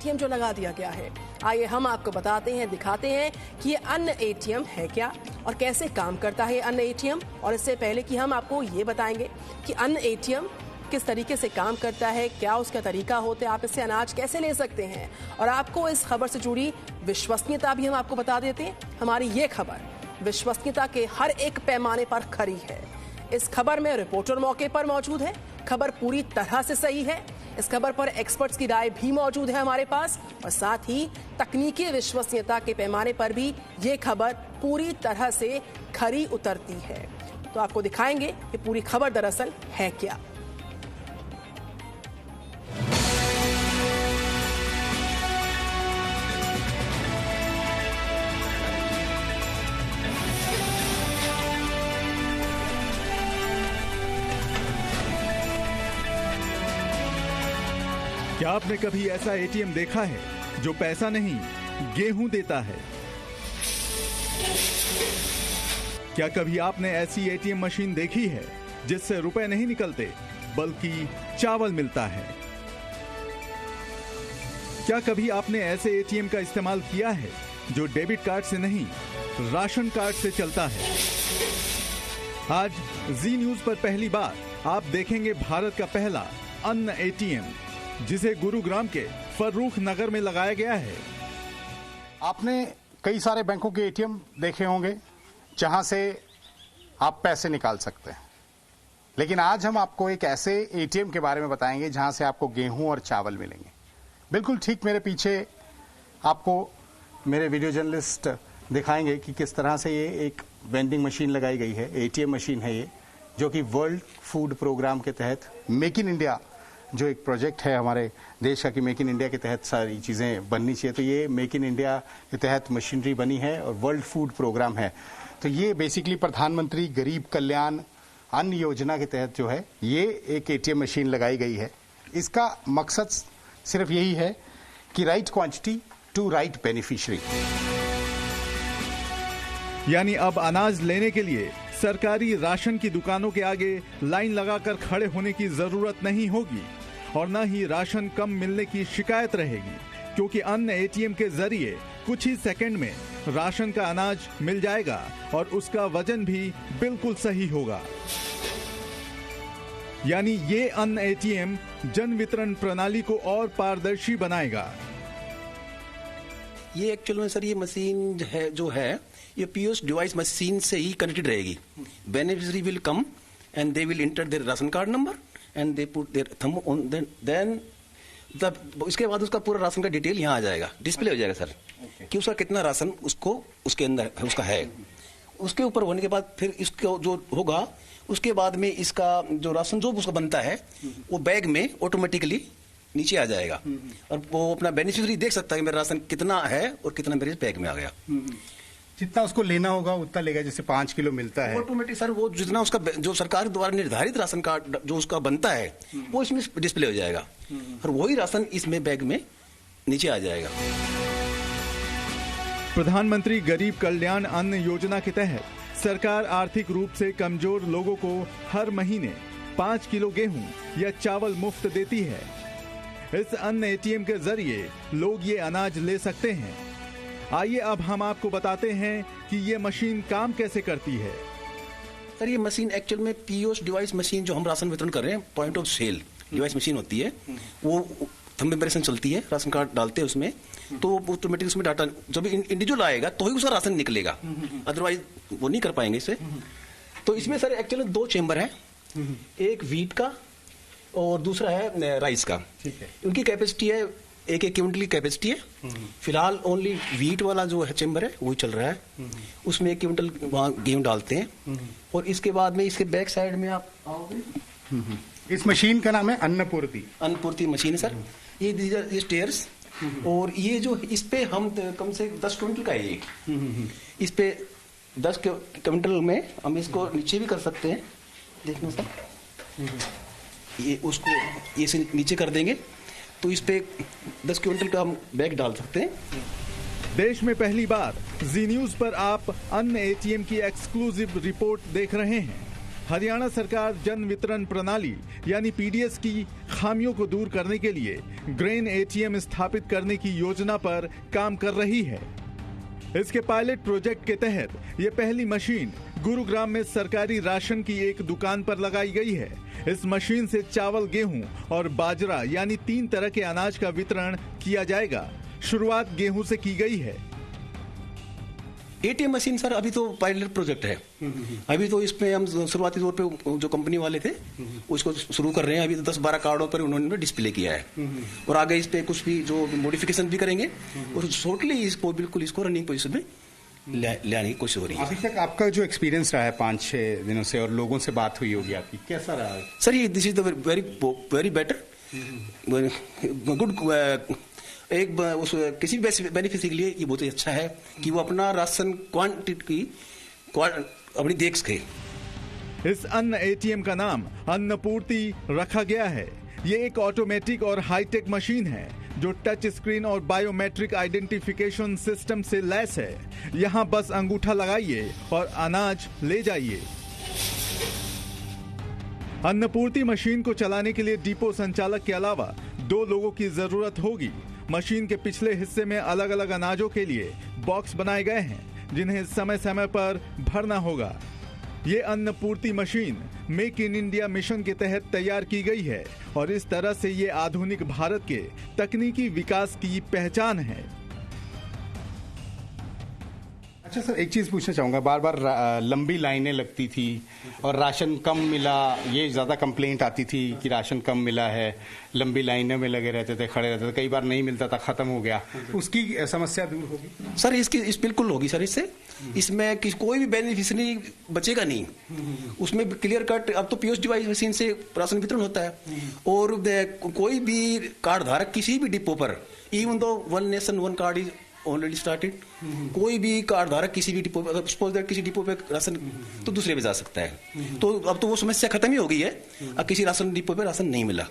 ATM जो लगा दिया गया है। आइए हम आपको बताते हैं, दिखाते हैं कि ये अन्न एटीएम है क्या और कैसे काम करता है अन्न एटीएम। और इससे पहले कि हम आपको ये बताएंगे कि अन्न एटीएम किस तरीके से काम करता है, क्या उसका तरीका होता है, आप इससे अनाज कैसे ले सकते हैं, और आपको इस खबर से जुड़ी विश्वसनीयता भी हम आपको बता देते हैं। हमारी ये खबर विश्वसनीयता के हर एक पैमाने पर खरी है। इस खबर में रिपोर्टर मौके पर मौजूद है, खबर पूरी तरह से सही है। इस खबर पर एक्सपर्ट्स की राय भी मौजूद है हमारे पास, और साथ ही तकनीकी विश्वसनीयता के पैमाने पर भी ये खबर पूरी तरह से खरी उतरती है। तो आपको दिखाएंगे कि पूरी खबर दरअसल है क्या। क्या आपने कभी ऐसा एटीएम देखा है जो पैसा नहीं, गेहूं देता है? क्या कभी आपने ऐसी एटीएम मशीन देखी है जिससे रुपए नहीं निकलते बल्कि चावल मिलता है? क्या कभी आपने ऐसे एटीएम का इस्तेमाल किया है जो डेबिट कार्ड से नहीं, राशन कार्ड से चलता है? आज जी न्यूज पर पहली बार आप देखेंगे भारत का पहला अन्न एटीएम, जिसे गुरुग्राम के फर्रुख नगर में लगाया गया है। आपने कई सारे बैंकों के एटीएम देखे होंगे जहां से आप पैसे निकाल सकते हैं, लेकिन आज हम आपको एक ऐसे एटीएम के बारे में बताएंगे जहां से आपको गेहूं और चावल मिलेंगे। बिल्कुल ठीक मेरे पीछे आपको मेरे वीडियो जर्नलिस्ट दिखाएंगे कि किस तरह से ये एक वेंडिंग मशीन लगाई गई है, एटीएम मशीन है ये, जो कि वर्ल्ड फूड प्रोग्राम के तहत मेक इन इंडिया जो एक प्रोजेक्ट है हमारे देश का कि मेक इन इंडिया के तहत सारी चीज़ें बननी चाहिए, तो ये मेक इन इंडिया के तहत मशीनरी बनी है और वर्ल्ड फूड प्रोग्राम है। तो ये बेसिकली प्रधानमंत्री गरीब कल्याण अन्न योजना के तहत जो है ये एक एटीएम मशीन लगाई गई है। इसका मकसद सिर्फ यही है कि right quantity to right beneficiary. यानी अब अनाज लेने के लिए सरकारी राशन की दुकानों के आगे लाइन लगाकर खड़े होने की जरूरत नहीं होगी और न ही राशन कम मिलने की शिकायत रहेगी, क्योंकि अन्न एटीएम के जरिए कुछ ही सेकंड में राशन का अनाज मिल जाएगा और उसका वजन भी बिल्कुल सही होगा। यानी ये अन्न एटीएम जन वितरण प्रणाली को और पारदर्शी बनाएगा। ये एक्चुअल में सर ये मशीन है जो है ये पीओएस डिवाइस मशीन से ही कनेक्टेड रहेगी। Beneficiary will come and they will enter their ration card number and they put their thumb on then इसके बाद उसका पूरा राशन का डिटेल यहाँ आ जाएगा, डिस्प्ले हो जाएगा सर कि उसका कितना राशन उसको उसके अंदर उसका है। उसके ऊपर होने के बाद फिर इसको जो होगा उसके बाद में इसका जो राशन जो उसका बनता है वो बैग में ऑटोमेटिकली नीचे आ जाएगा और वो अपना बेनिफिशियरी देख सकता है कि मेरा राशन कितना है और कितना मेरे बैग में आ गया। जितना उसको लेना होगा उतना लेगा, जैसे 5 किलो मिलता है ऑटोमेटिक सर वो जितना उसका जो सरकार द्वारा निर्धारित राशन कार्ड जो उसका बनता है वो इसमें डिस्प्ले हो जाएगा और वही राशन इसमें बैग में नीचे आ जाएगा। प्रधानमंत्री गरीब कल्याण अन्न योजना के तहत सरकार आर्थिक रूप से कमजोर लोगों को हर महीने 5 किलो गेहूं या चावल मुफ्त देती है। इस अन्न एटीएम के जरिए लोग ये अनाज ले सकते हैं। आइए अब हम आपको बताते हैं कि ये मशीन काम कैसे करती है। सर ये मशीन एक्चुअल में पीओएस डिवाइस मशीन जो हम राशन वितरण कर रहे हैं, point of sale device machine होती है, वो थंब इंप्रेशन चलती है, राशन कार्ड डालते हैं उसमें तो ऑटोमेटिक उसमें डाटा जब इंडिविजुअल आएगा तो ही उसका राशन निकलेगा, अदरवाइज वो नहीं कर पाएंगे इसे। तो इसमें सर एक्चुअली 2 चेंबर है, एक व्हीट का और दूसरा है राइस का। ठीक है। उनकी कैपेसिटी है 1 क्विंटल की कैपेसिटी है। फिलहाल ओनली व्हीट वाला जो है चेंबर है वही चल रहा है, उसमें 1 क्विंटल वहाँ गेहूं डालते हैं और इसके बाद में इसके बैक साइड में आप आओगे। इस मशीन का नाम है अन्नपूर्ति मशीन है सर। ये स्टेयर्स और ये जो इस पे हम कम से 10 क्विंटल का है ये, इस पे 10 क्विंटल में हम इसको नीचे भी कर सकते हैं। देखना सर ये उसको ये से नीचे कर देंगे तो इस पे 10 क्विंटल का हम बैग डाल सकते हैं। देश में पहली बार जी न्यूज पर आप अन्न एटीएम की एक्सक्लूसिव रिपोर्ट देख रहे हैं। हरियाणा सरकार जन वितरण प्रणाली यानी पीडीएस की खामियों को दूर करने के लिए ग्रेन एटीएम स्थापित करने की योजना पर काम कर रही है। इसके पायलट प्रोजेक्ट के तहत ये पहली मशीन गुरुग्राम में सरकारी राशन की एक दुकान पर लगाई गई है। इस मशीन से चावल, गेहूं और बाजरा यानी 3 तरह के अनाज का वितरण किया जाएगा। शुरुआत गेहूं से की गई है। एटीएम मशीन सर अभी तो पायलट प्रोजेक्ट है। अभी तो इसमें हम शुरुआती तौर पे जो कंपनी वाले थे उसको शुरू कर रहे हैं। अभी तो 10-12 कार्डों पर उन्होंने डिस्प्ले किया है और आगे इस पे कुछ भी जो मॉडिफिकेशन भी करेंगे और शॉर्टली इसको बिल्कुल इसको रनिंग पोजीशन में ले आने की कोशिश हो रही है। अभी तक आपका जो एक्सपीरियंस रहा है 5-6 दिनों से और लोगों से बात हुई होगी आपकी, कैसा रहा है? सर ये this is the very better good. एक उस किसी भी बेनिफिशियरी के लिए ये बहुत ही अच्छा है कि वो अपना राशन क्वांटिटी अपनी देख सके। इस अन्न एटीएम का नाम अन्नपूर्ति रखा गया है। ये एक ऑटोमेटिक और हाईटेक मशीन है जो टच स्क्रीन और बायोमेट्रिक आइडेंटिफिकेशन सिस्टम से लैस है। यहाँ बस अंगूठा लगाइए और अनाज ले जाइए। अन्नपूर्ति मशीन को चलाने के लिए डिपो संचालक के अलावा 2 लोगों की जरूरत होगी। मशीन के पिछले हिस्से में अलग अलग अनाजों के लिए बॉक्स बनाए गए हैं जिन्हें समय समय पर भरना होगा। ये Annapurti machine make in India mission के तहत तैयार की गई है और इस तरह से ये आधुनिक भारत के तकनीकी विकास की पहचान है। अच्छा सर, एक चीज पूछना चाहूंगा, बार बार लंबी लाइनें लगती थी और राशन कम मिला, ये ज्यादा कंप्लेंट आती थी कि राशन कम मिला है, लंबी लाइनों में लगे रहते थे, खड़े रहते थे, कई बार नहीं मिलता था, खत्म हो गया। उसकी समस्या दूर होगी सर? इस बिल्कुल होगी सर। इसमें कोई भी बेनिफिशियरी बचेगा नहीं। उसमें क्लियर कट अब तो पीओएस डिवाइस मशीन से राशन वितरण होता है और कोई भी कार्ड धारक किसी भी डिपो पर, even though 1 nation 1 card is already started, कोई भी कार्ड धारक किसी भी डिपो, सपोज दैट किसी डिपो पे राशन तो दूसरे पे जा सकता है। तो अब तो वो समस्या खत्म ही हो गई है। अब किसी राशन डिपो पे राशन नहीं मिला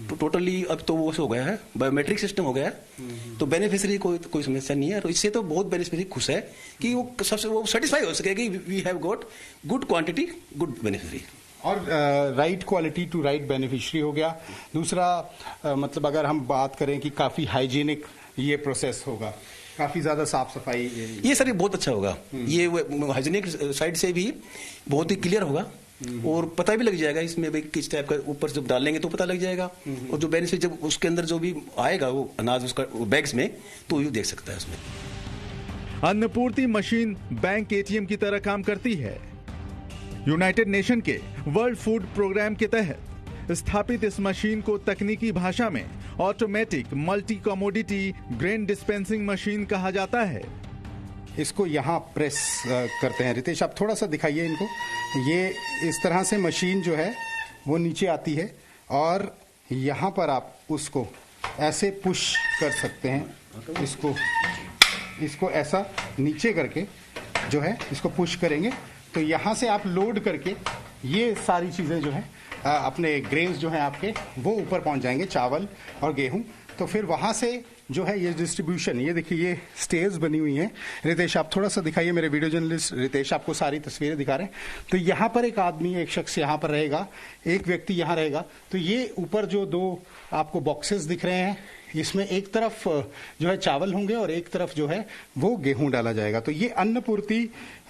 तो टोटली अब तो वो हो गया है, बायोमेट्रिक सिस्टम हो गया है। तो बेनिफिशियरी कोई समस्या नहीं है। तो इससे तो बहुत बेनिफिशियरी खुश है कि वो सबसे वो सेटिस्फाई हो सके कि we have got good quantity, good beneficiary और right quality to right beneficiary हो गया। दूसरा मतलब अगर हम बात करें कि काफी हाइजीनिक ये प्रोसेस होगा, काफी ज्यादा साफ सफाई, ये सर बहुत अच्छा होगा। ये हाइजीनिक साइड से भी बहुत ही क्लियर होगा और पता भी लग जाएगा इसमें भाई किस टाइप का ऊपर जब डालेंगे तो पता लग जाएगा। और जो बेनिफिट जब उसके अंदर जो भी आएगा वो अनाज उसका बैग्स में, तो ये देख सकता है उसमें। अन्नपूर्ति मशीन बैंक एटीएम की तरह काम करती है। यूनाइटेड नेशन के वर्ल्ड फूड प्रोग्राम के तहत स्थापित इस मशीन को तकनीकी भाषा में automatic multi commodity grain dispensing machine कहा जाता है। इसको यहाँ प्रेस करते हैं। रितेश, आप थोड़ा सा दिखाइए इनको। ये इस तरह से मशीन जो है वो नीचे आती है और यहाँ पर आप उसको ऐसे पुश कर सकते हैं। इसको ऐसा नीचे करके जो है इसको पुश करेंगे तो यहाँ से आप लोड करके ये सारी चीजें जो है अपने ग्रेन्स जो हैं आपके वो ऊपर पहुंच जाएंगे, चावल और गेहूं। तो फिर वहां से जो है ये डिस्ट्रीब्यूशन, ये देखिए ये स्टेज बनी हुई हैं। रितेश, आप थोड़ा सा दिखाइए, मेरे वीडियो जर्नलिस्ट रितेश आपको सारी तस्वीरें दिखा रहे हैं। तो यहाँ पर एक आदमी, एक शख्स यहाँ पर रहेगा, एक व्यक्ति यहाँ रहेगा। तो ये ऊपर जो 2 आपको बॉक्सेस दिख रहे हैं, इसमें एक तरफ जो है चावल होंगे और एक तरफ जो है वो गेहूं डाला जाएगा। तो ये अन्नपूर्ति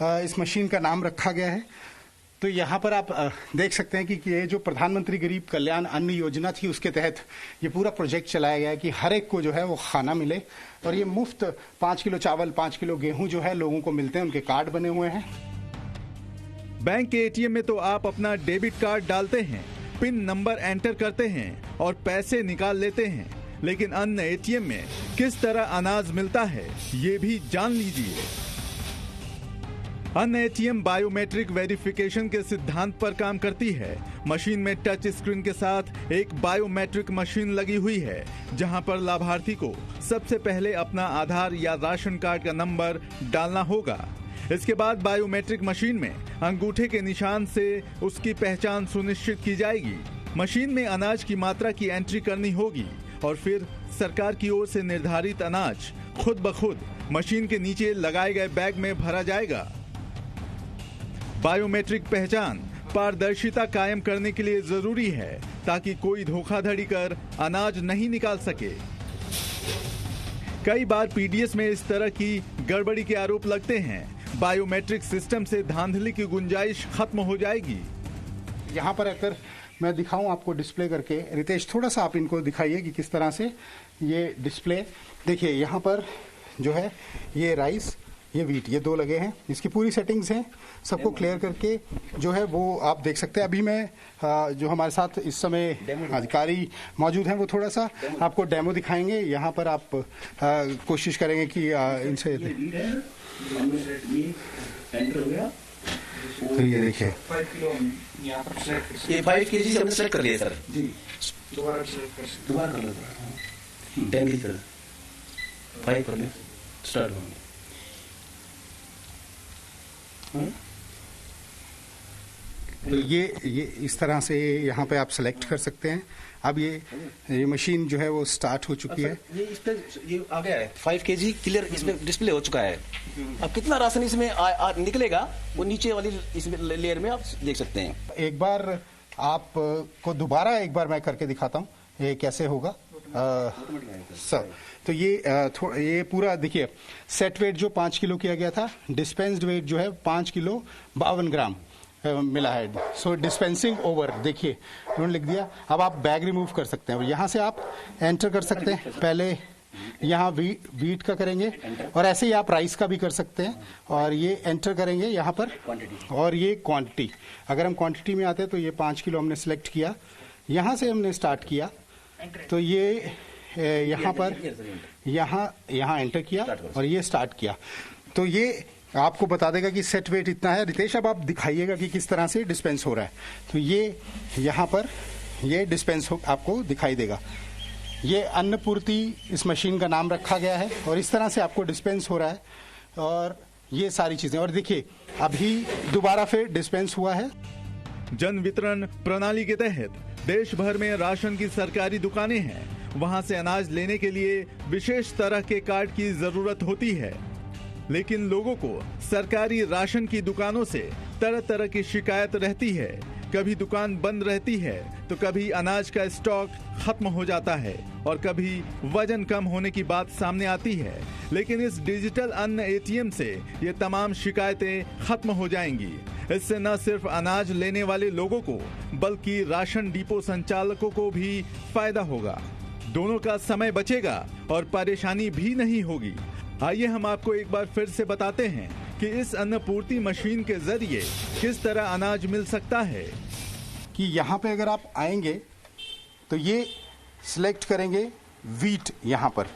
इस मशीन का नाम रखा गया है। तो यहाँ पर आप देख सकते हैं कि ये जो प्रधानमंत्री गरीब कल्याण अन्न योजना थी उसके तहत ये पूरा प्रोजेक्ट चलाया गया है कि हर एक को जो है वो खाना मिले और ये मुफ्त 5 किलो चावल, 5 किलो गेहूं जो है लोगों को मिलते हैं, उनके कार्ड बने हुए हैं। बैंक के एटीएम में तो आप अपना डेबिट कार्ड डालते हैं, पिन नंबर एंटर करते हैं और पैसे निकाल लेते हैं, लेकिन अन्न एटीएम में किस तरह अनाज मिलता है ये भी जान लीजिए। अन्न एटीएम बायोमेट्रिक वेरिफिकेशन के सिद्धांत पर काम करती है। मशीन में टच स्क्रीन के साथ एक बायोमेट्रिक मशीन लगी हुई है जहां पर लाभार्थी को सबसे पहले अपना आधार या राशन कार्ड का नंबर डालना होगा। इसके बाद बायोमेट्रिक मशीन में अंगूठे के निशान से उसकी पहचान सुनिश्चित की जाएगी। मशीन में अनाज की मात्रा की एंट्री करनी होगी और फिर सरकार की ओर से निर्धारित अनाज खुद ब खुद मशीन के नीचे लगाए गए बैग में भरा जाएगा। बायोमेट्रिक पहचान पारदर्शिता कायम करने के लिए जरूरी है ताकि कोई धोखाधड़ी कर अनाज नहीं निकाल सके। कई बार पीडीएस में इस तरह की गड़बड़ी के आरोप लगते हैं। बायोमेट्रिक सिस्टम से धांधली की गुंजाइश खत्म हो जाएगी। यहाँ पर अगर मैं दिखाऊं आपको डिस्प्ले करके, रितेश थोड़ा सा आप इनको दिखाइए कि किस तरह से ये डिस्प्ले, देखिए यहाँ पर जो है ये राइस, ये वीट, ये दो लगे हैं। इसकी पूरी सेटिंग्स हैं, सबको क्लियर करके जो है वो आप देख सकते हैं। अभी मैं जो हमारे साथ इस समय अधिकारी मौजूद हैं वो थोड़ा सा आपको डेमो दिखाएंगे। यहाँ पर आप कोशिश करेंगे कि इनसे तो ये देखिए ये 5 kg से हमने सेलेक्ट कर लिया सर जी। दोबारा कर लो, 10 kg कर 5 कर ले, स्टार्ट होंगे। तो ये इस तरह से यहाँ पे आप सेलेक्ट कर सकते हैं। अब ये मशीन जो है वो स्टार्ट हो चुकी है। ये इस पे ये आ गया है 5 kg क्लियर इसमें डिस्प्ले हो चुका है। अब कितना राशन इसमें निकलेगा वो नीचे वाली इसमें लेयर में आप देख सकते हैं। एक बार आपको दोबारा एक बार मैं करके दिखाता हूँ ये कैसे होगा सर। तो ये पूरा देखिए, सेट वेट जो 5 किलो किया गया था, डिस्पेंस्ड वेट जो है 5 किलो 52 ग्राम मिला है। सो डिस्पेंसिंग ओवर, देखिए उन्होंने लिख दिया। अब आप बैग रिमूव कर सकते हैं, यहाँ से आप एंटर कर सकते हैं। पहले यहाँ वीट का करेंगे और ऐसे ही आप राइस का भी कर सकते हैं और ये एंटर करेंगे यहाँ पर। और ये क्वांटिटी, अगर हम क्वांटिटी में आते हैं तो ये 5 किलो हमने सिलेक्ट किया, यहाँ से हमने स्टार्ट किया तो ये यहाँ पर यहाँ एंटर किया और ये स्टार्ट किया तो ये आपको बता देगा कि सेट वेट इतना है। रितेश अब आप दिखाइएगा कि किस तरह से डिस्पेंस हो रहा है। तो ये यहाँ पर ये डिस्पेंस आपको दिखाई देगा। ये अन्नपूर्ति इस मशीन का नाम रखा गया है और इस तरह से आपको डिस्पेंस हो रहा है और ये सारी चीजें। और देखिए अभी दोबारा फिर डिस्पेंस हुआ है। जन वितरण प्रणाली के तहत देश भर में राशन की सरकारी दुकानें हैं। वहां से अनाज लेने के लिए विशेष तरह के कार्ड की जरूरत होती है, लेकिन लोगों को सरकारी राशन की दुकानों से तरह तरह की शिकायत रहती है। कभी दुकान बंद रहती है तो कभी अनाज का स्टॉक खत्म हो जाता है और कभी वजन कम होने की बात सामने आती है। लेकिन इस डिजिटल अन्न एटीएम से ये तमाम शिकायतें खत्म हो जाएंगी। इससे न सिर्फ अनाज लेने वाले लोगों को बल्कि राशन डिपो संचालकों को भी फायदा होगा। दोनों का समय बचेगा और परेशानी भी नहीं होगी। आइए हम आपको एक बार फिर से बताते हैं कि इस अन्नपूर्ति मशीन के जरिए किस तरह अनाज मिल सकता है। कि यहाँ पे अगर आप आएंगे तो ये सिलेक्ट करेंगे वीट, यहाँ पर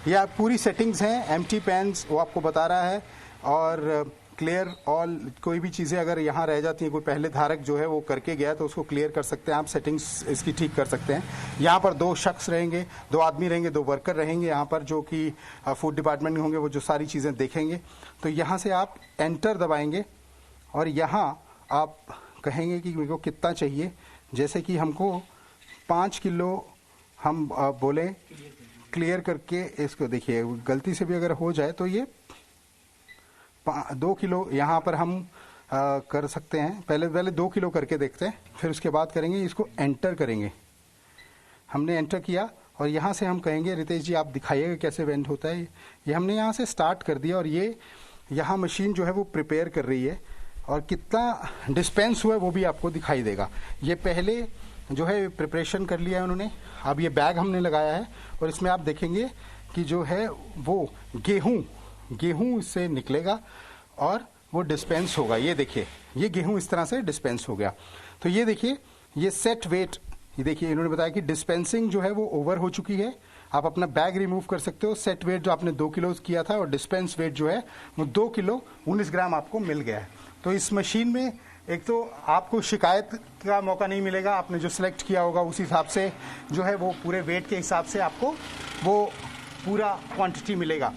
यह पूरी सेटिंग्स हैं। एम्प्टी पैन्स वो आपको बता रहा है और क्लियर ऑल, कोई भी चीज़ें अगर यहाँ रह जाती हैं, कोई पहले धारक जो है वो करके गया तो उसको क्लियर कर सकते हैं आप, सेटिंग्स इसकी ठीक कर सकते हैं। यहाँ पर 2 शख्स रहेंगे, 2 आदमी रहेंगे, 2 वर्कर रहेंगे यहाँ पर जो कि फूड डिपार्टमेंट में होंगे, वो जो सारी चीज़ें देखेंगे। तो यहाँ से आप एंटर दबाएंगे और यहाँ आप कहेंगे कि मेरे को कितना चाहिए। जैसे कि हमको 5 किलो हम बोले क्लियर करके इसको, देखिए गलती से भी अगर हो जाए तो ये 2 किलो यहाँ पर हम कर सकते हैं। पहले 2 किलो करके देखते हैं, फिर उसके बाद करेंगे इसको एंटर करेंगे। हमने एंटर किया और यहाँ से हम कहेंगे रितेश जी आप दिखाइएगा कैसे वेंड होता है। ये हमने यहाँ से स्टार्ट कर दिया और ये यहाँ मशीन जो है वो प्रिपेयर कर रही है और कितना डिस्पेंस हुआ है वो भी आपको दिखाई देगा। ये पहले जो है प्रिपरेशन कर लिया है उन्होंने। अब ये बैग हमने लगाया है और इसमें आप देखेंगे कि जो है वो गेहूं इससे निकलेगा और वो डिस्पेंस होगा। ये देखिए ये गेहूं इस तरह से डिस्पेंस हो गया। तो ये देखिए ये सेट वेट, ये देखिए इन्होंने बताया कि डिस्पेंसिंग जो है वो ओवर हो चुकी है। आप अपना बैग रिमूव कर सकते हो। सेट वेट जो आपने 2 किलो किया था और डिस्पेंस वेट जो है वो 2 किलो 19 ग्राम आपको मिल गया है। तो इस मशीन में एक तो आपको शिकायत का मौका नहीं मिलेगा, आपने जो सिलेक्ट किया होगा उस हिसाब से जो है वो पूरे वेट के हिसाब से आपको वो पूरा क्वांटिटी मिलेगा।